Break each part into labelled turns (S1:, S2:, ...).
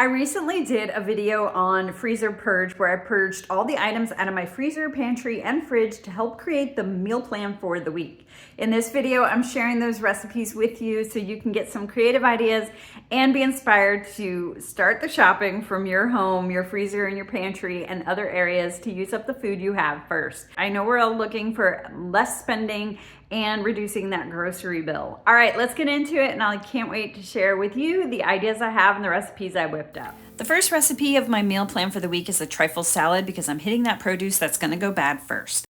S1: I recently did a video on freezer purge where I purged all the items out of my freezer, pantry, and fridge to help create the meal plan for the week. In this video, I'm sharing those recipes with you so you can get some creative ideas and be inspired to start the shopping from your home, your freezer, and your pantry and other areas to use up the food you have first. I know we're all looking for less spending and reducing that grocery bill. All right, let's get into it, and I can't wait to share with you the ideas I have and the recipes I whipped up. The first recipe of my meal plan for the week is a trifle salad because I'm hitting that produce that's gonna go bad first.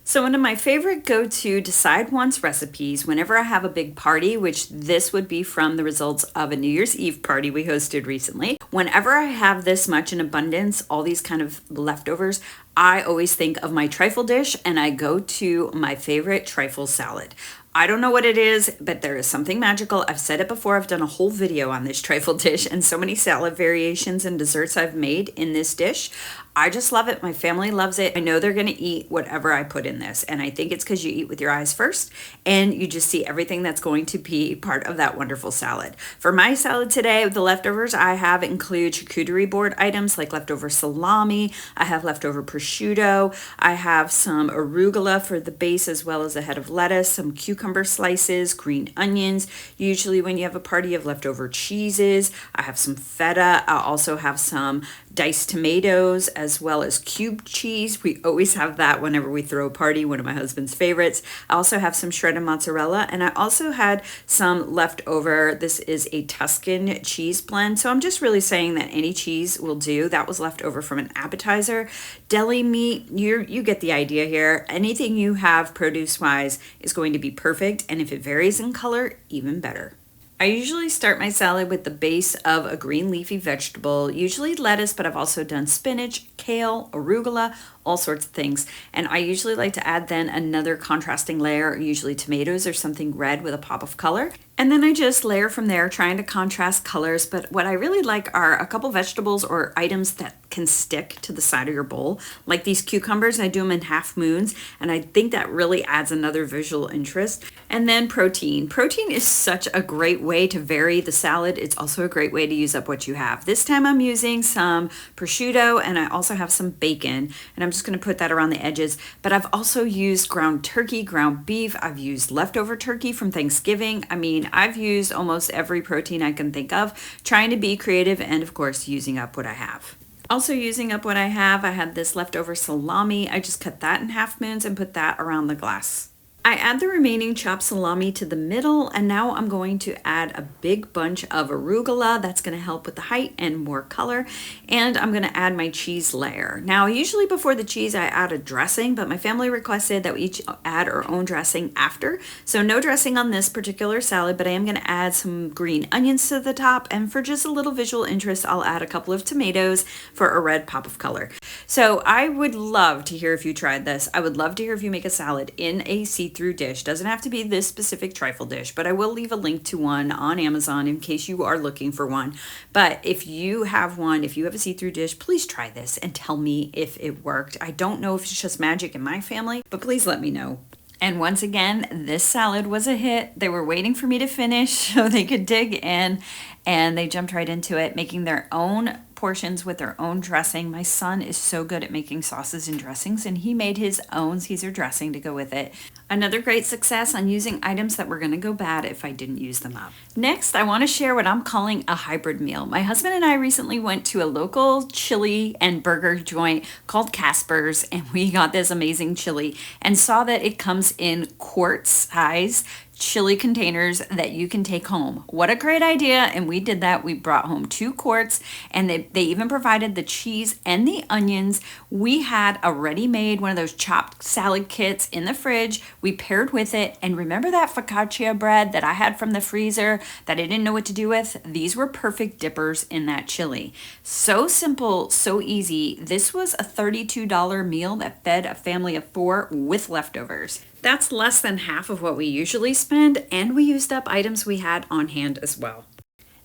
S1: So one of my favorite go-to decide once recipes whenever I have a big party, which this would be from the results of a New Year's Eve party we hosted recently. Whenever I have this much in abundance, all these kind of leftovers, I always think of my trifle dish and I go to my favorite trifle salad. I don't know what it is, but there is something magical. I've said it before. I've done a whole video on this trifle dish and so many salad variations and desserts I've made in this dish. I just love it. My family loves it. I know they're going to eat whatever I put in this. And I think it's because you eat with your eyes first and you just see everything that's going to be part of that wonderful salad. For my salad today, the leftovers I have include charcuterie board items like leftover salami. I have leftover prosciutto. I have some arugula for the base as well as a head of lettuce, some cucumber slices, green onions. Usually when you have a party of leftover cheeses, I have some feta. I also have some diced tomatoes as well as cubed cheese. We always have that whenever we throw a party, one of my husband's favorites. I also have some shredded mozzarella, and I also had some leftover. This is a Tuscan cheese blend, so I'm just really saying that any cheese will do. That was left over from an appetizer. Deli meat, you get the idea here. Anything you have produce-wise is going to be perfect, and if it varies in color, even better. I usually start my salad with the base of a green leafy vegetable, usually lettuce, but I've also done spinach, kale, arugula, all sorts of things. And I usually like to add then another contrasting layer, usually tomatoes or something red with a pop of color. And then I just layer from there, trying to contrast colors. But what I really like are a couple vegetables or items that can stick to the side of your bowl. Like these cucumbers, I do them in half moons, and I think that really adds another visual interest. And then protein. Protein is such a great way to vary the salad. It's also a great way to use up what you have. This time I'm using some prosciutto, and I also have some bacon, and I'm just going to put that around the edges. But I've also used ground turkey, ground beef. I've used leftover turkey from Thanksgiving. I mean, I've used almost every protein I can think of, trying to be creative and of course using up what I have. Also using up what I have, I had this leftover salami. I just cut that in half moons and put that around the glass. I add the remaining chopped salami to the middle, and now I'm going to add a big bunch of arugula. That's going to help with the height and more color. And I'm going to add my cheese layer. Now, usually before the cheese, I add a dressing, but my family requested that we each add our own dressing after. So no dressing on this particular salad, but I am going to add some green onions to the top. And for just a little visual interest, I'll add a couple of tomatoes for a red pop of color. So I would love to hear if you tried this. I would love to hear if you make a salad in a see-through dish. Doesn't have to be this specific trifle dish, but I will leave a link to one on Amazon in case you are looking for one. But if you have one, if you have a see-through dish, please try this and tell me if it worked. I don't know if it's just magic in my family, but please let me know. And once again, this salad was a hit. They were waiting for me to finish so they could dig in, and they jumped right into it, making their own portions with their own dressing. My son is so good at making sauces and dressings, and he made his own Caesar dressing to go with it. Another great success on using items that were going to go bad if I didn't use them up. Next, I want to share what I'm calling a hybrid meal. My husband and I recently went to a local chili and burger joint called Casper's, and we got this amazing chili and saw that it comes in quart size chili containers that you can take home. What a great idea. And we did that. We brought home 2 quarts, and they even provided the cheese and the onions. We had a ready-made one of those chopped salad kits in the fridge. We paired with it. And remember that focaccia bread that I had from the freezer that I didn't know what to do with? These were perfect dippers in that chili. So simple, so easy. This was a $32 meal that fed a family of 4 with leftovers. That's less than half of what we usually spend, and we used up items we had on hand as well.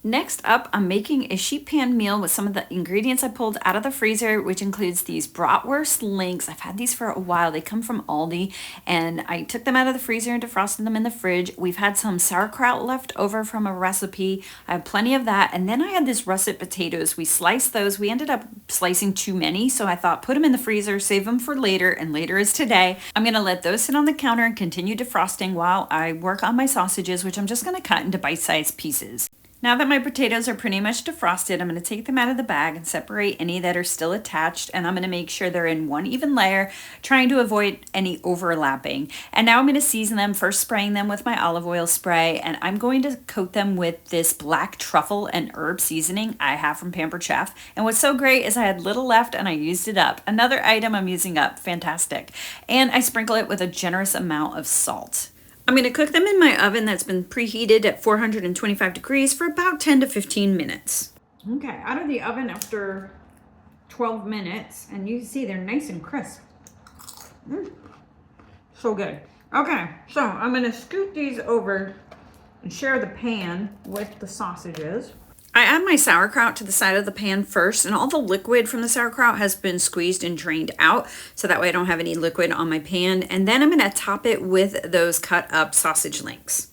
S1: Next up, I'm making a sheet pan meal with some of the ingredients I pulled out of the freezer, which includes these bratwurst links. I've had these for a while. They come from Aldi, and I took them out of the freezer and defrosted them in the fridge. We've had some sauerkraut left over from a recipe. I have plenty of that. And then I had these russet potatoes. We sliced those. We ended up slicing too many, so I thought put them in the freezer, save them for later, and later is today. I'm gonna let those sit on the counter and continue defrosting while I work on my sausages, which I'm just gonna cut into bite-sized pieces. Now that my potatoes are pretty much defrosted, I'm going to take them out of the bag and separate any that are still attached, and I'm going to make sure they're in one even layer, trying to avoid any overlapping. And now I'm going to season them, first spraying them with my olive oil spray, and I'm going to coat them with this black truffle and herb seasoning I have from Pampered Chef. And what's so great is I had little left and I used it up. Another item I'm using up, fantastic. And I sprinkle it with a generous amount of salt. I'm going to cook them in my oven that's been preheated at 425 degrees for about 10 to 15 minutes. Okay, out of the oven after 12 minutes, and you can see they're nice and crisp. So good. Okay, so I'm going to scoot these over and share the pan with the sausages. I add my sauerkraut to the side of the pan first, and all the liquid from the sauerkraut has been squeezed and drained out, so that way I don't have any liquid on my pan. And then I'm going to top it with those cut up sausage links.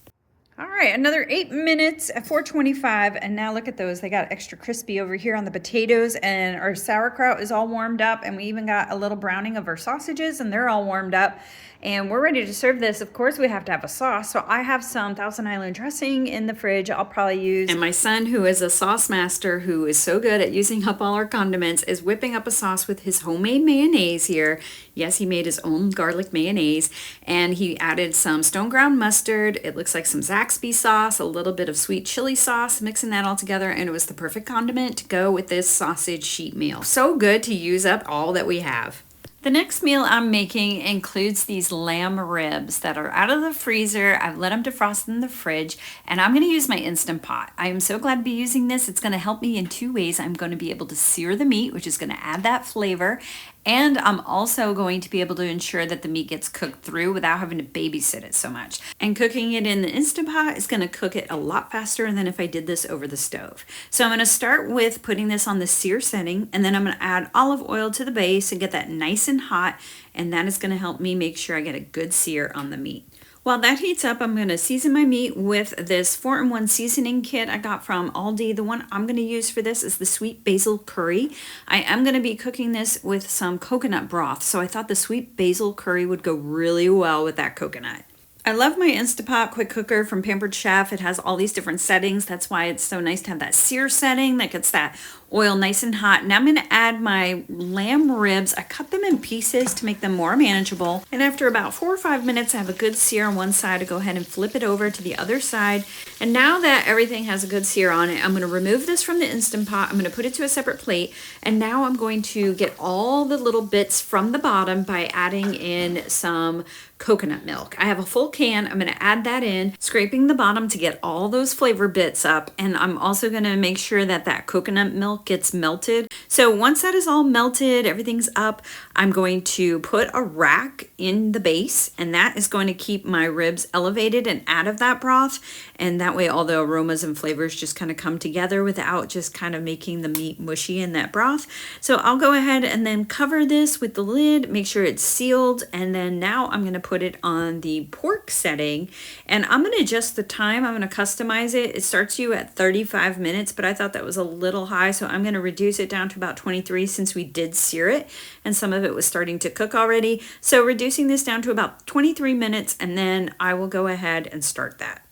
S1: All right, another 8 minutes at 425, and now look at those. They got extra crispy over here on the potatoes, and our sauerkraut is all warmed up, and we even got a little browning of our sausages, and they're all warmed up. And we're ready to serve this. Of course, we have to have a sauce. So I have some Thousand Island dressing in the fridge I'll probably use. And my son, who is a sauce master, who is so good at using up all our condiments, is whipping up a sauce with his homemade mayonnaise here. Yes, he made his own garlic mayonnaise. And he added some stone ground mustard. It looks like some Zaxby sauce, a little bit of sweet chili sauce, mixing that all together. And it was the perfect condiment to go with this sausage sheet meal. So good to use up all that we have. The next meal I'm making includes these lamb ribs that are out of the freezer. I've let them defrost in the fridge, and I'm going to use my Instant Pot. I am so glad to be using this. It's going to help me in two ways. I'm going to be able to sear the meat, which is going to add that flavor, and I'm also going to be able to ensure that the meat gets cooked through without having to babysit it so much. And cooking it in the Instant Pot is going to cook it a lot faster than if I did this over the stove. So I'm going to start with putting this on the sear setting, and then I'm going to add olive oil to the base and get that nice and hot, and that is going to help me make sure I get a good sear on the meat. While that heats up, I'm going to season my meat with this 4-in-1 seasoning kit I got from Aldi. The one I'm going to use for this is the sweet basil curry. I am going to be cooking this with some coconut broth, so I thought the sweet basil curry would go really well with that coconut. I love my Instapot quick cooker from Pampered Chef. It has all these different settings. That's why it's so nice to have that sear setting that gets that oil nice and hot. Now I'm going to add my lamb ribs. I cut them in pieces to make them more manageable. And after about 4 or 5 minutes, I have a good sear on one side. I go ahead and flip it over to the other side. And now that everything has a good sear on it, I'm going to remove this from the Instant Pot. I'm going to put it to a separate plate. And now I'm going to get all the little bits from the bottom by adding in some coconut milk. I have a full can. I'm going to add that in, scraping the bottom to get all those flavor bits up. And I'm also going to make sure that that coconut milk gets melted. So once that is all melted, everything's up, I'm going to put a rack in the base, and that is going to keep my ribs elevated and out of that broth. And that way all the aromas and flavors just kind of come together without just kind of making the meat mushy in that broth. So I'll go ahead and then cover this with the lid, make sure it's sealed, and then now I'm going to put it on the pork setting, and I'm going to adjust the time. I'm going to customize it. It starts you at 35 minutes, but I thought that was a little high, so I'm going to reduce it down to about 23 since we did sear it and some of it was starting to cook already. So reducing this down to about 23 minutes, and then I will go ahead and start that.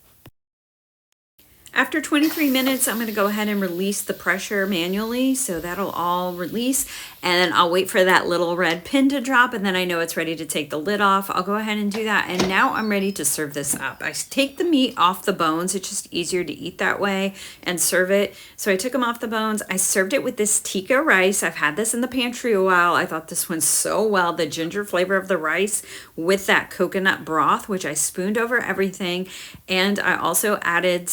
S1: After 23 minutes, I'm going to go ahead and release the pressure manually, so that'll all release, and then I'll wait for that little red pin to drop, and then I know it's ready to take the lid off. I'll go ahead and do that, and now I'm ready to serve this up. I take the meat off the bones. It's just easier to eat that way and serve it. So I took them off the bones. I served it with this tikka rice. I've had this in the pantry a while. I thought this went so well. The ginger flavor of the rice with that coconut broth, which I spooned over everything, and I also added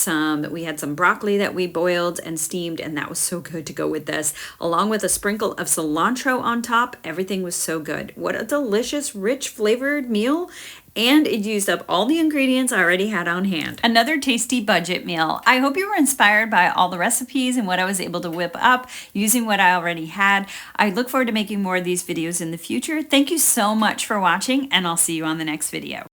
S1: we had some broccoli that we boiled and steamed, and that was so good to go with this, along with a sprinkle of cilantro on top. Everything was so good. What a delicious, rich flavored meal. and it used up all the ingredients I already had on hand. Another tasty budget meal. I hope you were inspired by all the recipes and what I was able to whip up using what I already had. I look forward to making more of these videos in the future. Thank you so much for watching, and I'll see you on the next video.